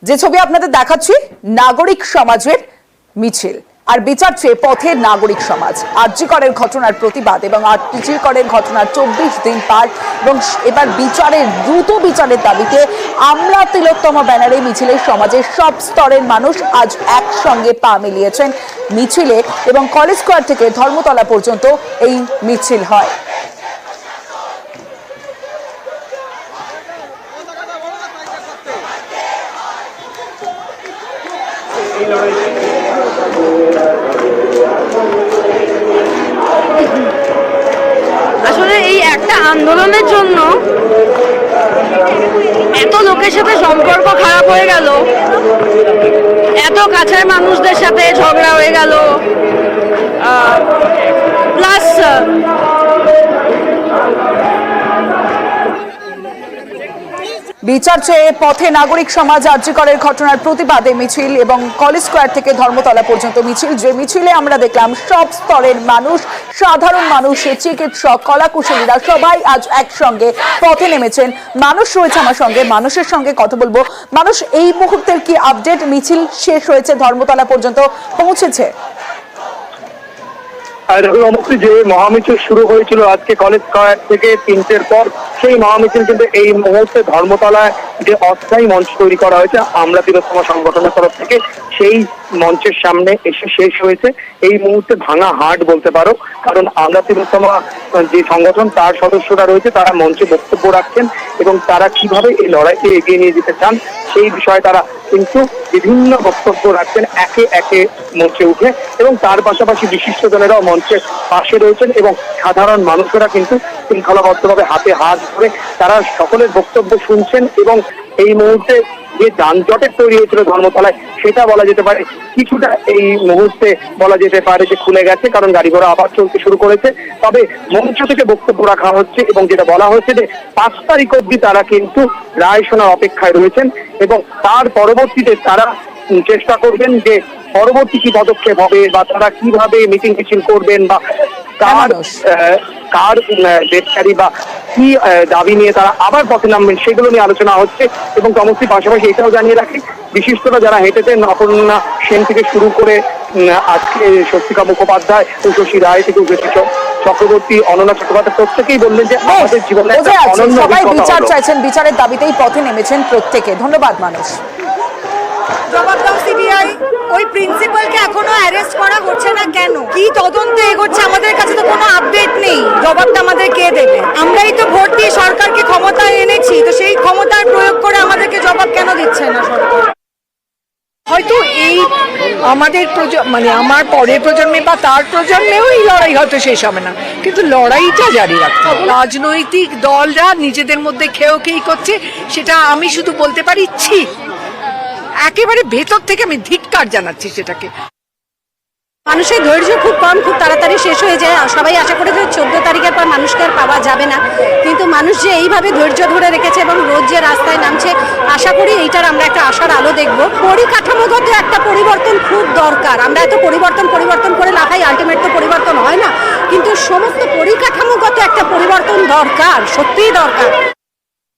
যে ছবি আপনাদের দেখাচ্ছি, নাগরিক সমাজের মিছিল আর বিচার চেয়ে পথে নাগরিক সমাজ। আরজিকরের ঘটনার প্রতিবাদ এবং আরজিকরের ঘটনার 24 দিন পার এবং এবার দ্রুত বিচারের দাবিতে আমরা তিলোত্তমা ব্যানারে মিছিলে সমাজের সব স্তরের মানুষ আজ একসঙ্গে পা মিলিয়েছেন মিছিলে এবং কলেজ স্কোয়ার থেকে ধর্মতলা পর্যন্ত এই মিছিল হয়। আসলে এই একটা আন্দোলনের জন্য এত লোকের সাথে সম্পর্ক খারাপ হয়ে গেল, এত কাছের মানুষদের সাথে ঝগড়া হয়ে গেল, প্লাস বিচার চেয়ে পথে নাগরিক সমাজ। আরজিকরের ঘটনার প্রতিবাদে মিছিল এবং কলেজ স্কোয়ার থেকে ধর্মতলা পর্যন্ত মিছিল। যে মিছিলে আমরা দেখলাম সব স্তরের মানুষ, সাধারণ মানুষ, চিকিৎসক, কলাকুশলীরা সবাই আজ একসঙ্গে পথে নেমেছেন। মানুষ রয়েছে আমার সঙ্গে, মানুষের সঙ্গে কথা বলবো। মানুষ, এই মুহূর্তের কি আপডেট? মিছিল শেষ হয়েছে, ধর্মতলা পর্যন্ত পৌঁছেছে। যে মহামিছিল শুরু হয়েছিল আজকে কলেজ স্কয়ার থেকে 3টের পর, সেই মহামিছিল কিন্তু এই মুহূর্তে ধর্মতলায় যে অস্থায়ী মঞ্চ তৈরি করা হয়েছে আমরা তিলোত্তমা সংগঠনের তরফ থেকে, সেই মঞ্চের সামনে এসে শেষ হয়েছে। এই মুহূর্তে ভাঙা হাট বলতে পারো, কারণ আমরা তিলোত্তমা যে সংগঠন তার সদস্যরা রয়েছে, তারা মঞ্চে বক্তব্য রাখছেন এবং তারা কিভাবে এই লড়াইকে এগিয়ে নিয়ে যেতে চান সেই বিষয়ে তারা কিন্তু বিভিন্ন বক্তব্য রাখছেন একে একে মঞ্চে উঠে, এবং তার পাশাপাশি বিশিষ্টজনেরাও মঞ্চের পাশে রয়েছেন এবং সাধারণ মানুষেরা কিন্তু শৃঙ্খলাবদ্ধভাবে হাতে হাত ধরে তারা সকলের বক্তব্য শুনছেন। এবং এই মুহূর্তে যে যানজটের তৈরি হয়েছিল ধর্মতলায়, সেটা বলা যেতে পারে কিছুটা এই মুহূর্তে বলা যেতে পারে যে খুলে গেছে, কারণ গাড়ি ঘোড়া আবার চলতে শুরু করেছে। তবে মঞ্চ থেকে বক্তব্য রাখা হচ্ছে এবং যেটা বলা হয়েছে যে 5 তারিখ অব্দি তারা কিন্তু রায় শোনার অপেক্ষায় রয়েছেন এবং তার পরবর্তীতে তারা চেষ্টা করবেন যে পরবর্তী কি পদক্ষেপ হবে বা তারা কিভাবে মিটিং মিছিল করবেন বা কার গ্রেফতারি বা কি দাবি নিয়ে তারা আবার পথে নামবেন সেগুলো নিয়ে আলোচনা হচ্ছে। এবং তমস্তির পাশাপাশি এটাও জানিয়ে রাখি, বিশিষ্টরা যারা হেঁটেছেন, অপর্ণা সেন থেকে শুরু করে আজকে স্বস্তিকা মুখোপাধ্যায়, উষসী রায় থেকে উষসী চক্রবর্তী, অনন্যা চট্টোপাধ্যায়, প্রত্যেকেই বললেন যে আমাদের জীবনে সবাই বিচার চাইছেন, বিচারের দাবিতেই পথে নেমেছেন প্রত্যেকে। ধন্যবাদ মানুষ। জবাব দাও সিবিআই, ওই প্রিন্সিপালকে এখনো অ্যারেস্ট করা হচ্ছে না কেন? কি তদন্ত এগোচ্ছে? আমাদের কাছে তো কোনো আপডেট নেই। জবাবটা আমাদের কে দেবে? আমরাই তো ভোট দিয়ে সরকারকে ক্ষমতায় এনেছি, তো সেই ক্ষমতার প্রয়োগ করে আমাদেরকে জবাব কেন দিচ্ছে না সরকার? হয়তো এই আমাদের মানে আমার পরের প্রজন্মে বা তার প্রজন্মেও এই লড়াই হয়তো শেষ হবে না, কিন্তু লড়াইটা জারি রাখতে হবে। রাজনৈতিক দলরা নিজেদের মধ্যে খেয়েই করছে, সেটা আমি শুধু বলতে পারি ছি, একেবারে ভেতর থেকে আমি ধিক্কার জানাচ্ছি সেটাকে। মানুষের ধৈর্য খুব কম, খুব তাড়াতাড়ি শেষ হয়ে যায়। সবাই আশা করে যে 14 তারিখের পর মানুষকে আর পাওয়া যাবে না, কিন্তু মানুষ যে এইভাবে ধৈর্য ধরে রেখেছে এবং রোজ যে রাস্তায় নামছে, আশা করি এইটার আমরা একটা আশার আলো দেখব। পরিকাঠামোগত একটা পরিবর্তন খুব দরকার। আমরা এত পরিবর্তন করে লাফাই, আলটিমেট তো পরিবর্তন হয় না, কিন্তু সমস্ত পরিকাঠামোগত একটা পরিবর্তন দরকার, সত্যিই দরকার।